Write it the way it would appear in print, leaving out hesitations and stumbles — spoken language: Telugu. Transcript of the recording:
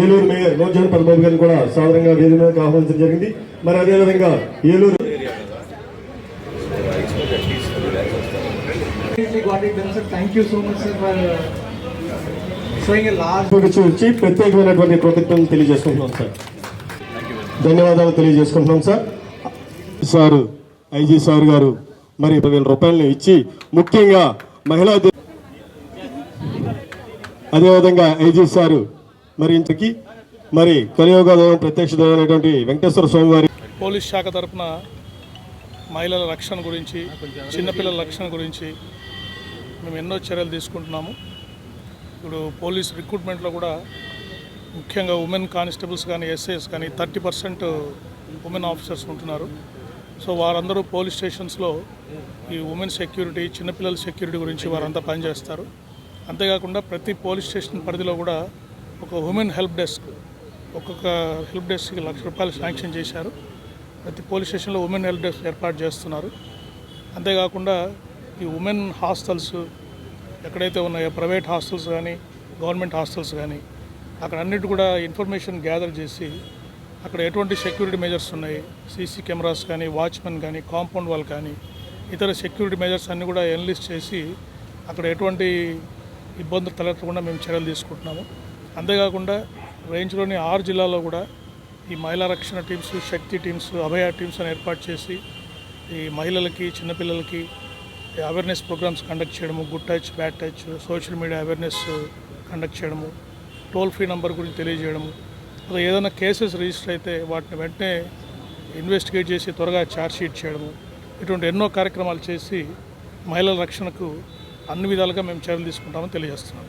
ఏలూరు మేయర్ నోజన్ పద్మబాబు గారిని కూడా సాధారణంగా వేదిక మీదకి ఆహ్వానించడం జరిగింది. మరి అదేవిధంగా ఏలూరు చూసి ప్రత్యేకమైనటువంటి కృతజ్ఞతలు తెలియజేసుకుంటున్నాం సార్. ధన్యవాదాలు తెలియజేసుకుంటున్నాం సార్. సారు ఐజీ సార్ గారు మరి 10,000 రూపాయలను ఇచ్చి ముఖ్యంగా మహిళా అదేవిధంగా ఐజీ సారు మరి ఇంతకి మరి కలియుగ దైవం ప్రత్యక్ష దైవం అనేటువంటి వెంకటేశ్వర స్వామి వారి పోలీస్ శాఖ తరఫున మహిళల రక్షణ గురించి, చిన్నపిల్లల రక్షణ గురించి మేము ఎన్నో చర్యలు తీసుకుంటున్నాము. ఇప్పుడు పోలీస్ రిక్రూట్మెంట్లో కూడా ముఖ్యంగా ఉమెన్ కానిస్టేబుల్స్ కానీ ఎస్ఐస్ కానీ 30% ఉమెన్ ఆఫీసర్స్ ఉంటున్నారు. సో వారందరూ పోలీస్ స్టేషన్స్లో ఈ ఉమెన్ సెక్యూరిటీ, చిన్నపిల్లల సెక్యూరిటీ గురించి వారంతా పనిచేస్తారు. అంతేకాకుండా ప్రతి పోలీస్ స్టేషన్ పరిధిలో కూడా ఒక ఉమెన్ హెల్ప్ డెస్క్, ఒక్కొక్క హెల్ప్ డెస్క్కి ₹1,00,000 శాంక్షన్ చేశారు. ప్రతి పోలీస్ స్టేషన్లో ఉమెన్ హెల్ప్ డెస్క్ ఏర్పాటు చేస్తున్నారు. అంతేకాకుండా ఈ ఉమెన్ హాస్టల్స్ ఎక్కడైతే ఉన్నాయో, ప్రైవేట్ హాస్టల్స్ కానీ గవర్నమెంట్ హాస్టల్స్ కానీ, అక్కడ అన్నిటి కూడా ఇన్ఫర్మేషన్ గ్యాదర్ చేసి అక్కడ ఎటువంటి సెక్యూరిటీ మెజర్స్ ఉన్నాయి, సీసీ కెమెరాస్ కానీ, వాచ్మెన్ కానీ, కాంపౌండ్ వాల్ కానీ, ఇతర సెక్యూరిటీ మెజర్స్ అన్నీ కూడా ఎన్లిస్ట్ చేసి అక్కడ ఎటువంటి ఇబ్బందులు తలెత్తకుండా మేము చర్యలు తీసుకుంటున్నాము. అంతేకాకుండా రేంజ్లోని 6 జిల్లాల్లో కూడా ఈ మహిళా రక్షణ టీమ్స్, శక్తి టీమ్స్, అభయ టీమ్స్ అని ఏర్పాటు చేసి ఈ మహిళలకి, చిన్నపిల్లలకి అవేర్నెస్ ప్రోగ్రామ్స్ కండక్ట్ చేయడము, good touch, bad touch, social media awareness conduct చేయడము, టోల్ ఫ్రీ నెంబర్ గురించి తెలియజేయడము, అలా ఏదైనా కేసెస్ రిజిస్టర్ అయితే వాటిని వెంటనే ఇన్వెస్టిగేట్ చేసి త్వరగా ఛార్జ్షీట్ చేయడము, ఇటువంటి ఎన్నో కార్యక్రమాలు చేసి మహిళల రక్షణకు అన్ని విధాలుగా మేము చర్యలు తీసుకుంటామని తెలియజేస్తున్నాం.